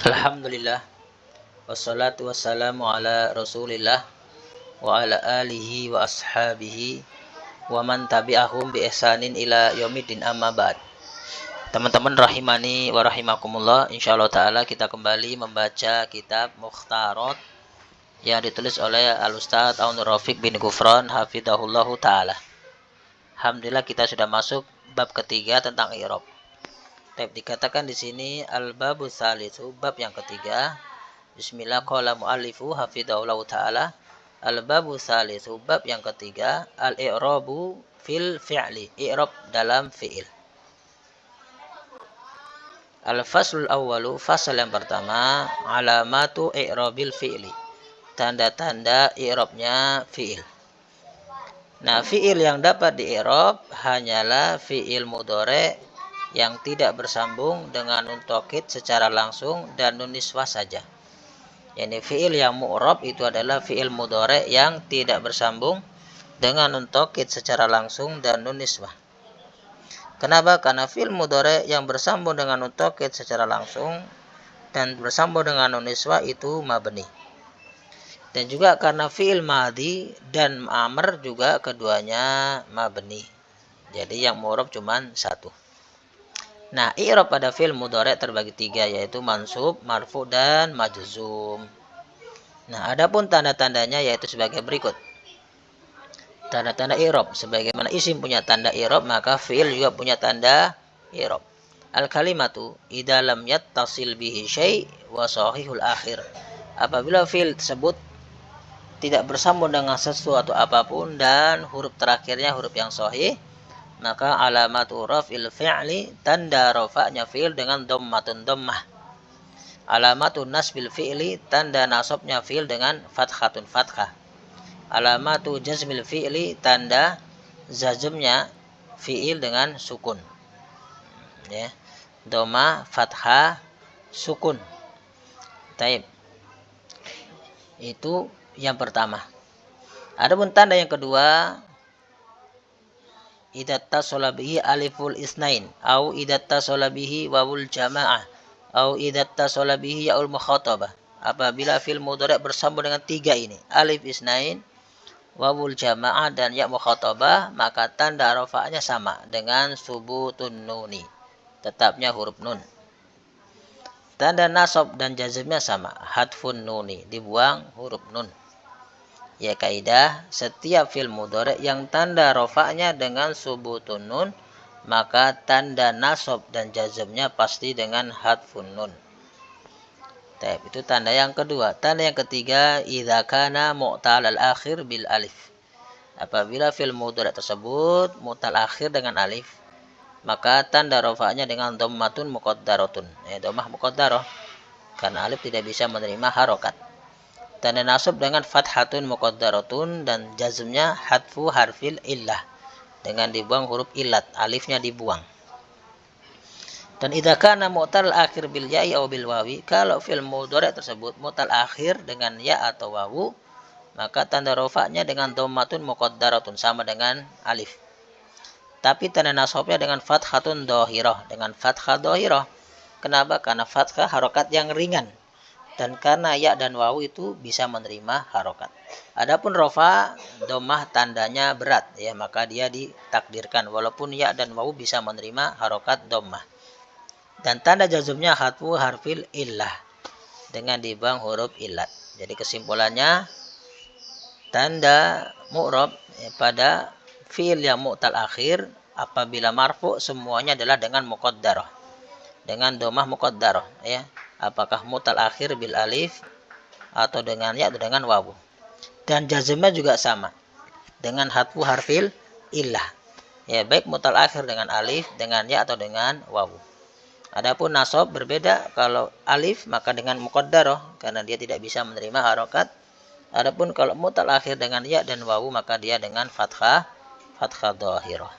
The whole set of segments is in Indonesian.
Alhamdulillah, wassalatu wassalamu ala rasulillah wa ala alihi wa ashabihi wa man tabi'ahum bi ihsanin ila yaumiddin, amma ba'd. Teman-teman rahimani wa rahimakumullah, insyaallah ta'ala kita kembali membaca kitab Mukhtarat yang ditulis oleh Al-Ustaz Aunur Rafiq bin Gufron hafidhahullahu ta'ala. Alhamdulillah kita sudah masuk bab ketiga tentang i'rab. Dikatakan di sini al-babu tsalitsu, bab yang ketiga. Bismillah, qala muallifu hafidhahullahu ta'ala. Al-babu tsalitsu, bab yang ketiga, al-i'rabu fil fi'li, i'rab dalam fi'il. Al-faslul awwalu, fasal yang pertama, alamatu i'rabil fi'li, tanda-tanda i'rabnya fi'il. Nah, fi'il yang dapat di-i'rab hanyalah fi'il mudhari' yang tidak bersambung dengan nun taukid secara langsung dan nun niswah saja. Yani fi'il yang mu'rab itu adalah fi'il mudhari' yang tidak bersambung dengan nun taukid secara langsung dan nun niswah. Kenapa? Karena fi'il mudhari' yang bersambung dengan nun taukid secara langsung dan bersambung dengan nun niswah itu mabni. Dan juga karena fi'il madhi dan amr juga keduanya mabni. Jadi yang mu'rab cuma satu. Nah, i'rab pada fi'il mudhari' terbagi tiga, yaitu mansub, marfu, dan majzum. Nah, adapun tanda-tandanya yaitu sebagai berikut. Tanda-tanda i'rab, sebagaimana isim punya tanda i'rab, maka fi'il juga punya tanda i'rab. Al-kalimatu idza lam yattasil bihi syai' wa sahihul akhir. Apabila fi'il tersebut tidak bersambung dengan sesuatu apapun dan huruf terakhirnya huruf yang sahih, maka alamatu raf'il fi'li, tanda rafa'nya fi'il dengan dhammatun dhammah. Alamatu nasbil fi'li, tanda nasabnya fi'il dengan fathhatun fathah. Alamatu jazmil fi'li, tanda jazmnya fi'il dengan sukun. Ya. Dhamma, fathah, sukun. Taib. Itu yang pertama. Adapun tanda yang kedua, idza tasala bihi aliful isnain au idza tasala bihi wawul jamaah au idza tasala bihi yaul mukhatabah. Apabila fi'il mudhari' bersambung dengan tiga ini, alif isnain, wawul jamaah, dan ya mukhatabah, maka tanda rafa'nya sama dengan subutun nuni, tetapnya huruf nun. Tanda nasab dan jazmnya sama, hadfun nuni, dibuang huruf nun. Ya, kaidah setiap fi'il mudhari' yang tanda rafa'nya dengan subutun nun, maka tanda nasab dan jazmnya pasti dengan hadfun nun. Itu tanda yang kedua. Tanda yang ketiga, idza kana mu'tal al-akhir bil alif. Apabila fi'il mudhari' tersebut mu'tal akhir dengan alif, maka tanda rafa'nya dengan dhammatun muqaddaratun. Dhammah muqaddarah, karena alif tidak bisa menerima harokat. Tanda nasab dengan fathatun muqaddaratun, dan jazmnya hadfu harfil illah, dengan dibuang huruf illat, alifnya dibuang. Dan idza kana mu'tal akhir bil ya'i aw bil wawi, kalau fi'il mudhari' tersebut mu'tal akhir dengan ya atau wawu, maka tanda rafa'nya dengan dhammatun muqaddaratun, sama dengan alif. Tapi tanda nasabnya dengan fathatun dhahirah, dengan fathah dhahirah. Kenapa? Karena fathah harokat yang ringan, dan karena ya dan wawu itu bisa menerima harokat. Adapun rofa, dhammah tandanya berat, ya, maka dia ditakdirkan walaupun ya dan wawu bisa menerima harokat dhammah. Dan tanda jazmnya hadfu harfil illah, dengan dibuang huruf illat. Jadi kesimpulannya, tanda mu'rab pada fi'il yang mu'tal akhir apabila marfu semuanya adalah dengan muqaddarah, dengan dhammah muqaddarah, ya. Apakah mu'tal akhir bil alif atau dengan ya atau dengan wawu. Dan jazmnya juga sama, dengan hadfu harfil illah. Ya, baik mu'tal akhir dengan alif, dengan ya atau dengan wawu. Adapun nasab berbeda, kalau alif maka dengan muqaddarah karena dia tidak bisa menerima harokat. Adapun kalau mu'tal akhir dengan ya dan wawu maka dia dengan fathah dhahirah.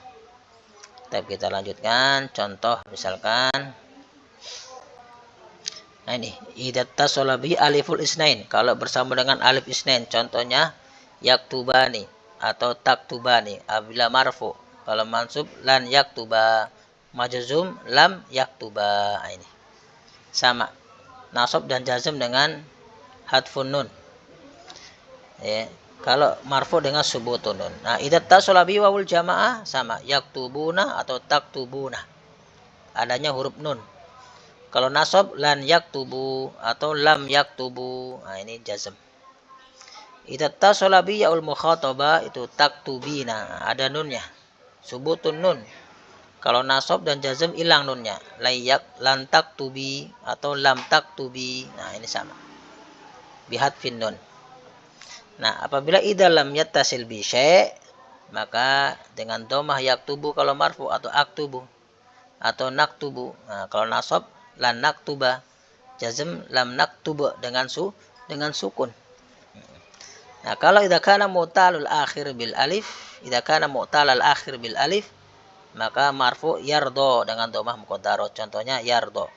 Kita lanjutkan contoh, misalkan nah ini, idza tasala bi aliful isnain, kalau bersambung dengan alif isnain, contohnya yaktubani atau taktubani. Apabila marfu, kalau mansub lan yaktuba, majzum lam yaktuba. Ini sama, nasab dan jazm dengan hadfun nun. Ya. Kalau marfu dengan subutun nun. Nah, idza tasala bi wawul jamaah sama yaktubuna atau taktubuna. Adanya huruf nun. Kalau nasab lan yaktubu atau lam yaktubu. Nah, ini jazm. Idza tasala bi yaul mukhatabah itu taktubina, ada nunnya. Subutun nun. Kalau nasab dan jazm hilang nunnya. Layak lan taktubi atau lam taktubi. Nah, ini sama. Bihadfin nun. Nah, apabila idza lam yattasil bi syai', maka dengan dhammah yaktubu kalau marfu atau aktubu atau naktubu. Nah, kalau nasab lan naktuba, jazm lam naktuba dengan sukun. Nah, kalau idza kana mu'talul akhir bil alif, maka marfu yardo dengan dhammah muqaddarah. Contohnya yardo.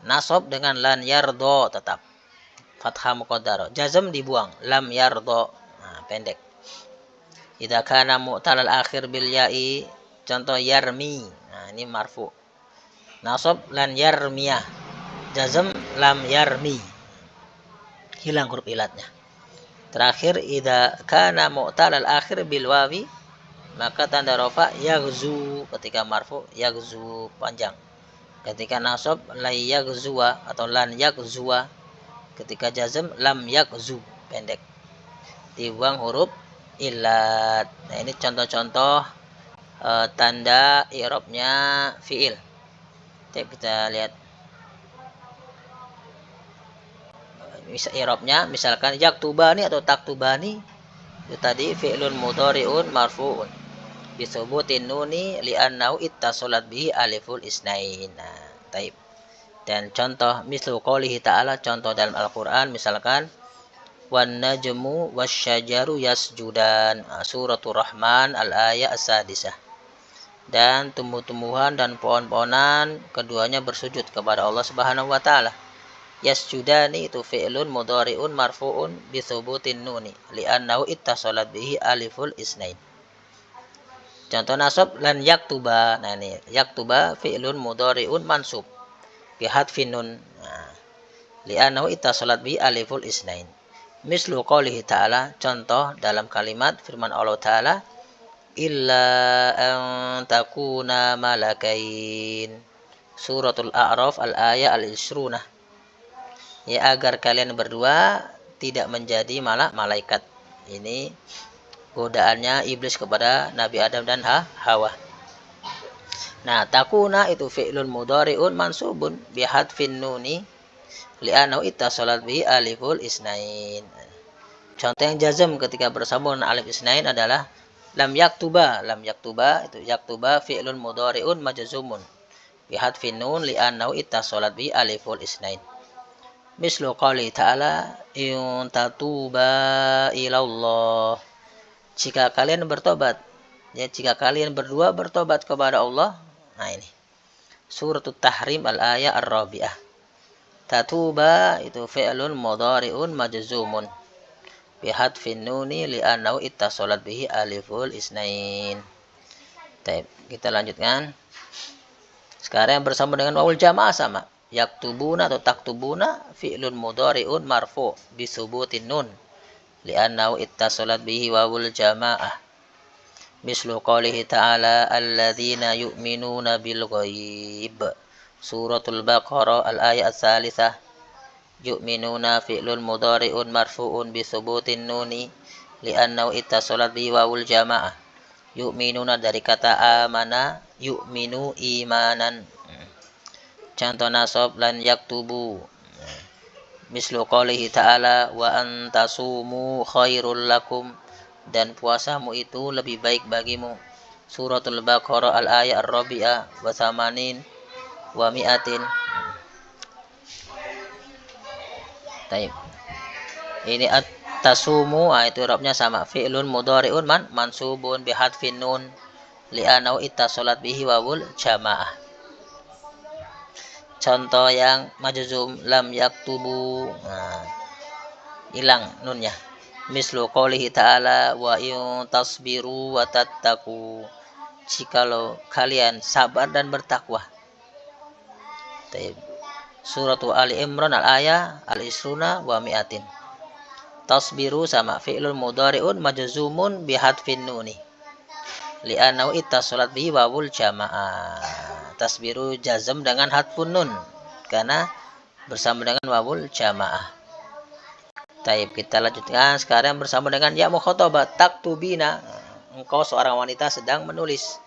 Nasab dengan lan yardo tetap fathah muqaddarah. Jazm dibuang, lam yardo. Nah, pendek. Idza kana mu'talal akhir bil ya'i, contoh yarmi. Nah, ini marfu. Nasab lan yarmiyah. Jazm lam yarmi. Hilang huruf ilatnya. Terakhir idza kana mu'talal akhir bil wawi, maka tanda rafa yaghzu ketika marfu, yaghzu panjang. Ketika nasab la yaghzuwa atau lan yaghzuwa. Ketika jazm lam yakzu pendek. Dibuang huruf ilat. Nah, ini contoh-contoh tanda i'rabnya fiil. Kita lihat i'rabnya, misalkan yaktubani atau taktubani itu tadi fi'lun mudhari'un marfu'un bi thubutin nuni li'annahu ittasalat bihi aliful isnain. Nah, taib. Dan contoh mislu qoulihi ta'ala, contoh dalam Al-Qur'an misalkan wan najmu wasyajaru yasjudan, suratul Rahman al-ayat as-sadisah. Dan tumbuh-tumbuhan dan pohon-pohonan keduanya bersujud kepada Allah Subhanahu wa taala. Yasjudani itu fi'lun mudhari'un marfu'un bi thubutin nuni li'annahu ittasalat bihi aliful isnain. Contoh nasab lan yaktuba. Nah, ini yaktuba fi'lun mudhari'un mansub bihadfin nun li'annahu ittasalat bi aliful isnain. Mislu qoulihi ta'ala, contoh dalam kalimat firman Allah Ta'ala, illa an takuna malakain, suratul A'raf al-ayat al-ishrunah. Ya, agar kalian berdua tidak menjadi malaikat. Ini godaannya iblis kepada Nabi Adam dan Hawa. Nah, takuna itu fi'lun mudhari'un mansubun bihadfin nuni li'annahu ittasalat bihi aliful isnain. Contoh yang jazm ketika bersambung dengan alif isnain adalah lam yaktuba. Lam yaktuba itu yaktuba fi'lun mudhari'un majzumun bihadfin nun li'annahu ittasalat bihi aliful isnain. Mislu qouli ta'ala in tatuba ilallah, jika kalian bertobat, ya, jika kalian berdua bertobat kepada Allah. Nah, ini suratul Tahrim al-ayat ar-rabi'ah. Tatuba itu fi'lun mudhari'un majzumun bihadfin nuni li'annahu ittasalat bihi aliful isnain. Baik, kita lanjutkan. Sekarang yang bersama dengan wawul jamaah sama. Yaktubuna atau taktubuna fi'lun mudhari'un marfu' bi thubutin nun li'annahu ittasalat bihi wawul jamaah. Mislu qoulihi ta'ala alladzina yu'minuna bil ghaib, suratul Baqarah al-ayat as-salisah. Yu'minuna fi'lun mudhari'un marfu'un bi thubutin nuni li'annahu ittasalat bihi wawul jamaah. Yu'minuna dari kata amana, yu'minu imanan. Contoh nasab lan yaktubu. Mislu qoulihi ta'ala wa antasumu khairul lakum, dan puasamu itu lebih baik bagimu. Suratul Baqarah al-ayat ar-rabi'ah wa thamanin wa mi'atin. Taib. Ini at-tasumu, itu i'rabnya sama, fi'lun mudhari'un mansubun bihadfin nun li'annahu ittasalat bihi wawul jamaah. Contoh yang majzum lam yaktubu, hilang nunnya. Mislu qoulihi ta'ala wa in tasbiru wa tattaqu, jikalau kalian sabar dan bertakwa. Surat Ali Imran al-ayah al-isruna wa mi'atin. Tasbiru sama fi'lun mudhari'un majzumun bihadfin nuni. Li'annahu ittasalat bihi wawul jamaah. Tasbiru jazm dengan hadfun nun karena bersama dengan wawul jamaah. Taib, kita lanjutkan sekarang bersama dengan ya mukhatabah. Taktubina, engkau seorang wanita sedang menulis.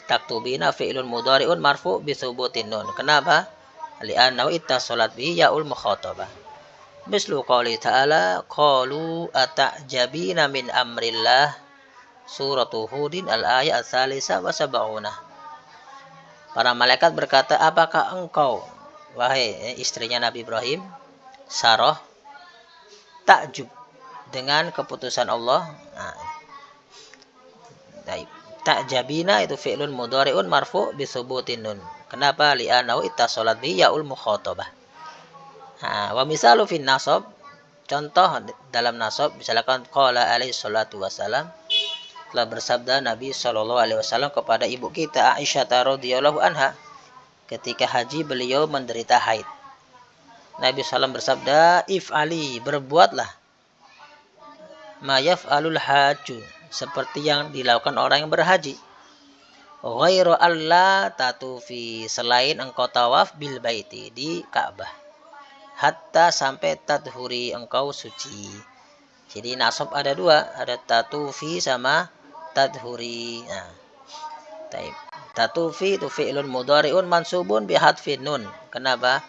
Taktubina fi'lun mudhari'un marfu' bi thubutin nun. Kenapa? Li'annahu ittasalat bihi ya'ul mukhatabah. Mislu qouli ta'ala qalu ata'jabina min amrillah. Suratu Hudin al-ayat al-thalisa wa sab'una. Para malaikat berkata, apakah engkau, wahai istrinya Nabi Ibrahim, Sarah, takjub dengan keputusan Allah? Ta'jabina itu fi'lun mudhari'un marfu' bi thubutin nun. Kenapa? Li'annahu ittasalat bi ya'ul mukhatabah. Wa misalu fin nasab, contoh dalam nasab misalkan qala alaihi salatu wasalam, telah bersabda Nabi sallallahu alaihi wasallam kepada ibu kita Aisyah radhiyallahu anha ketika haji beliau menderita haid. Nabi sallallahu bersabda, if'ali, berbuatlah ma yaf'alul haju, seperti yang dilakukan orang yang berhaji. Ghairu alla tatufi, selain engkau tawaf bil baiti, di Ka'bah. Hatta sampai tadhuri, engkau suci. Jadi nasab ada dua, ada tatufi sama tadhuri. Tatufi itu fi'lun mudhari'un mansubun bi hadfin nun. Kenapa?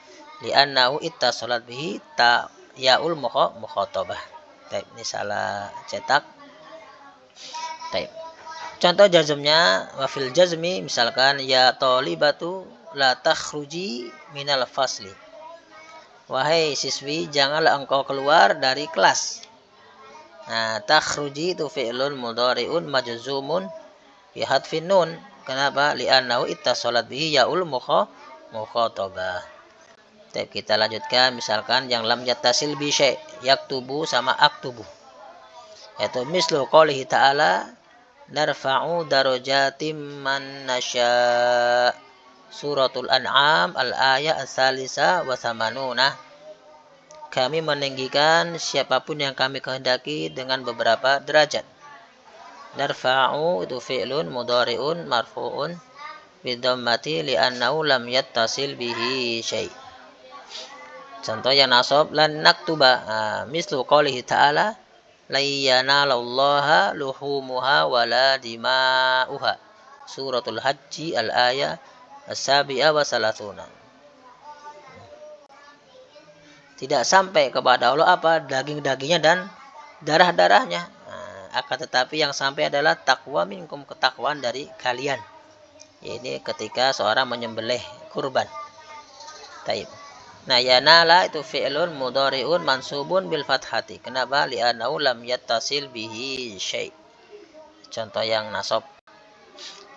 Li'annahu ittasalat bihi ta ya'ul mukhatabah. Taib, ini salah cetak. Taib. Contoh jazmnya, wafil jazmi misalkan ya talibatu la takhruji minal fasli. Wahai siswi, janganlah engkau keluar dari kelas. Nah, takhruji itu fi'lun mudhari'un majzumun bi hadfin nun. Kenapa? Li'annahu ittasalat bihi ya'ul mukhatabah. Taib, kita lanjutkan misalkan yang lam yattasil bi syai', yaktubu sama aktubu. Yaitu mislu qoulihi ta'ala narfa'u darajatim man nasya. Suratul An'am al-ayat al-thalisa wa thamanuna. Kami meninggikan siapapun yang kami kehendaki dengan beberapa derajat. Narfa'u itu fi'lun mudhari'un marfu'un bidhammati li'annahu lam yattasil bihi syai'. Contoh yang nasab lan naktuba, mislu qoulihi ta'ala la yanalallaha luhumuha wala dima'uha. Suratul Hajji al-ayah as-sabi'ah wa salasuna. Tidak sampai kepada Allah apa daging-dagingnya dan darah-darahnya. Akan tetapi yang sampai adalah taqwa minkum, ketakwaan dari kalian. Ini ketika seorang menyembelih kurban. Taib. Nah, yanala itu fi'lun mudhari'un mansubun bil fathati. Kenapa? Li'annahu lam yattasil bihi syai'. Contoh yang nasab.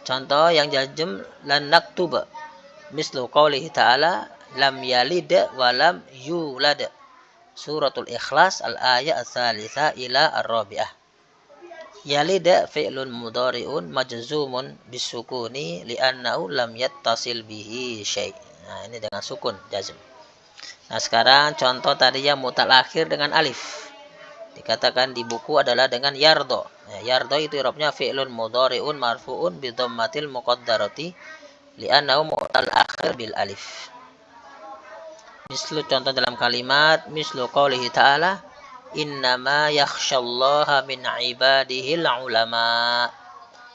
Contoh yang jazm lan naktuba. Mislu qoulihi ta'ala lam yalid wa lam yulad. Suratul Ikhlas al-ayat al-thalitha ila ar-rabi'ah. Yalid fi'lun mudhari'un majzumun bisukuni li'annahu lam yattasil bihi syai'. Nah, ini dengan sukun jazm. Nah, sekarang contoh tadi yang mutal akhir dengan alif. Dikatakan di buku adalah dengan yardo. Yardo itu i'rabnya fi'lun mudhari'un marfu'un bi dhammatil muqaddarati li'annahu mutal akhir bil alif. Mislu contoh dalam kalimat mislu qoulihi ta'ala innama yakhsyallaha min ibadihil ulama.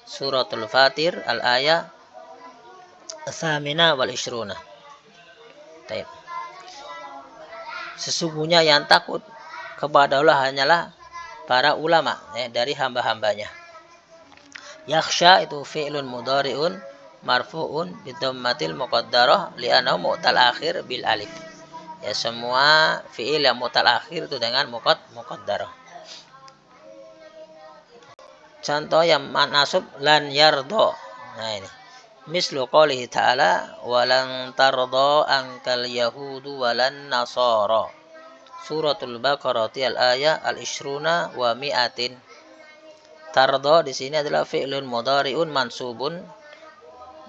Suratul Fatir al-ayah tsamina wal ishruna. Taib. Sesungguhnya yang takut kepada Allah hanyalah para ulama, dari hamba-hambanya. Yakhsha itu fi'lun mudhari'un marfu'un bidhammatil muqaddarah li'annahu mu'tal akhir bil alif. Ya, semua fi'il yang mu'tal akhir itu dengan muqaddarah. Contoh yang nasab lan yardo. Nah, ini mislu qoulihi ta'ala walan tarda ankal yahudu walan nasara. Suratul Baqarah al-ayah al-ishruna wa mi'atin. Tarda di sini adalah fi'lun mudhari'un mansubun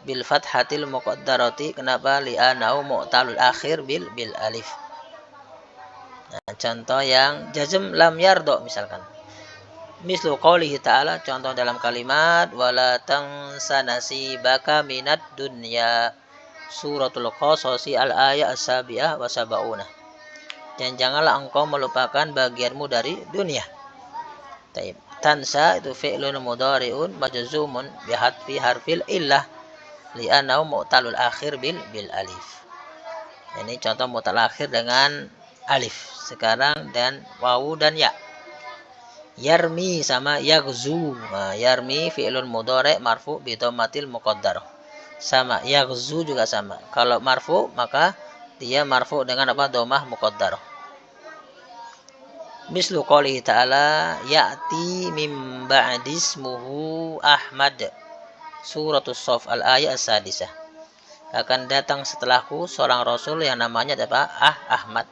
bil fathatil muqaddarati. Kenapa? Li'anau mu'talul akhir bil alif. Nah, contoh yang jazm lam yardo misalkan. Mislu qoulihi ta'ala, contoh dalam kalimat wala tansa nasibaka minad dunya. Suratul Qasas al-ayat as-sabi'ah wa sab'una. Dan janganlah engkau melupakan bagianmu dari dunia. Taib. Tansa itu fi'lun mudhari'un majzumun bihadfi harfil illah li'annahu mu'talul akhir bil alif. Ini contoh mu'tal akhir dengan alif. Sekarang dan wawu dan ya. Yarmi sama yaghzu. Nah, yarmi fi'lun mudhari' marfu bi dhammatil muqaddarah. Sama yaghzu juga sama. Kalau marfu maka dia marfu dengan apa? Dhammah muqaddarah. Mislu qoulihi ta'ala ya'ti mim ba'dismuhu Ahmad. Suratul Shaff al-ayat as-sadisah. Akan datang setelahku seorang rasul yang namanya apa? Ahmad.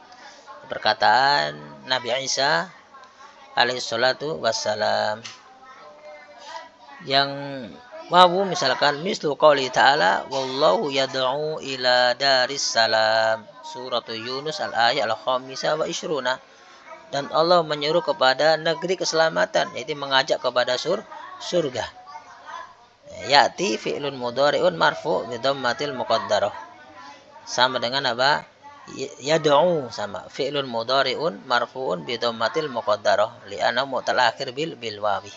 Perkataan Nabi Isa alaihi salatu wassalam. Yang wawu misalkan mislu qouli ta'ala wallahu yad'u ila daris salam. Suratul Yunus al-ayat al-khamisah wa ishruna. Dan Allah menyuruh kepada negeri keselamatan, yaitu mengajak kepada surga. Ya'ti fi'lun mudhari'un marfu' bi dhammatil muqaddarah. Sama dengan apa? Yad'u sama fi'lun mudhari'un marfu'un bi dhammatil muqaddarah li'annahu mu'tal akhir bil wawi.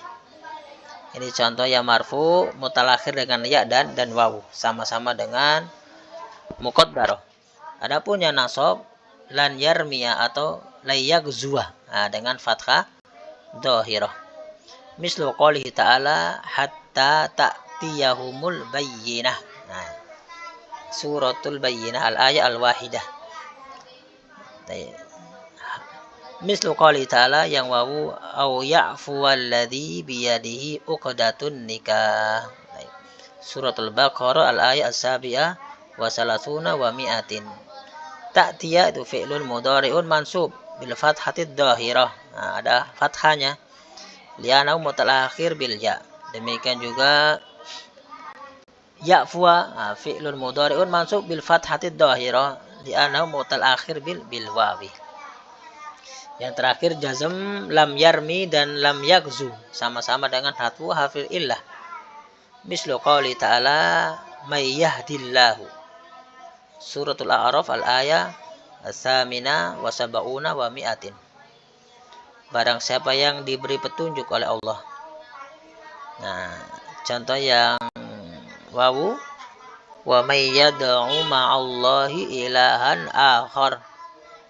Ini contoh yang marfu' mu'tal akhir dengan ya dan wawu, sama-sama dengan muqaddarah. Adapun yang nasab lan yarmiya atau layyagzuwa, nah, dengan fathah dhahirah. Mislu qoulihi ta'ala hatta ta'tiyahumul bayyinah. Nah, suratul bayyinah al-ayat al-wahidah. Mislu qoulihi ta'ala yang wawu au ya'fu alladhi biyadihi uqdatun nikah. Suratul Baqarah al-ayat as-sabi'ah wa salasuna wa mi'atin. Ta'tiya itu fi'lun mudhari'un mansub bil fathatid dhahirah. Nah, ada fathahnya. Li'annahu mu'tal akhir bil ya. Demikian juga ya'fuwa, fi'lun mudhari'un mansub bil fathatid dhahirah li'annahu mu'tal akhir bil wawi. Yang terakhir jazm lam yarmi dan lam yaghzu, sama-sama dengan hatfu harfil illah. Mislu qouli ta'ala may yahdillahu. Suratul A'raf al-ayat as-samina wa sab'una wa mi'atin. Barang siapa yang diberi petunjuk oleh Allah. Nah, contoh yang wawu wa may yad'u ma'allahi ilahan akhar.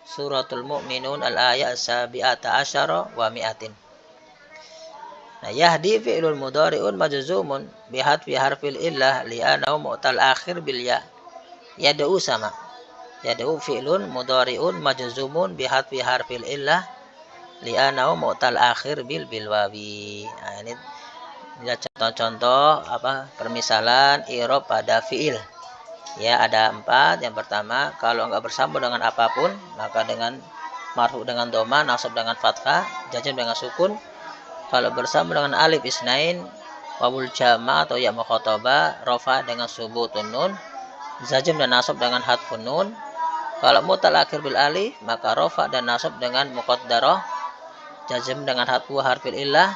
Suratul Mu'minun al-ayat as-sabi'ata asyara wa mi'atin. Nah, yahdi fi'lul mudhari'un majzumun bihadfi harfil illah li'annahu mu'tal akhir bil ya. Yad'u sama. Yad'u fi'lun mudhari'un majzumun bihadfi harfil illah li'annahu mu'tal akhir bil wawi. Nah, ini contoh-contoh apa permisalan i'rab pada fi'il. Ya, ada 4. Yang pertama, kalau enggak bersambung dengan apapun, maka dengan marfu dengan dhamma, nasab dengan fathah, jazm dengan sukun. Kalau bersambung dengan alif isnain, wawul jama' atau ya mukhatabah, rafa dengan subutun nun, jazm dan nasab dengan hadfun nun. Kalau mu'tal akhir bil alif, maka rafa dan nasab dengan muqaddarah, jazm dengan hadfu harfil illah.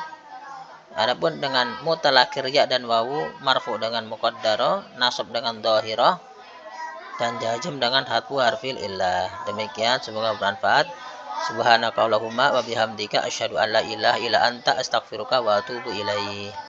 Adapun dengan mu'tal akhir ya dan wawu, marfu dengan muqaddarah, nasab dengan dhahirah, dan jazm dengan hadfu harfil illah. Demikian, semoga bermanfaat. Subhanakallahumma wa bihamdika asyhadu an la ilaha illa anta astaghfiruka wa atubu ilaik.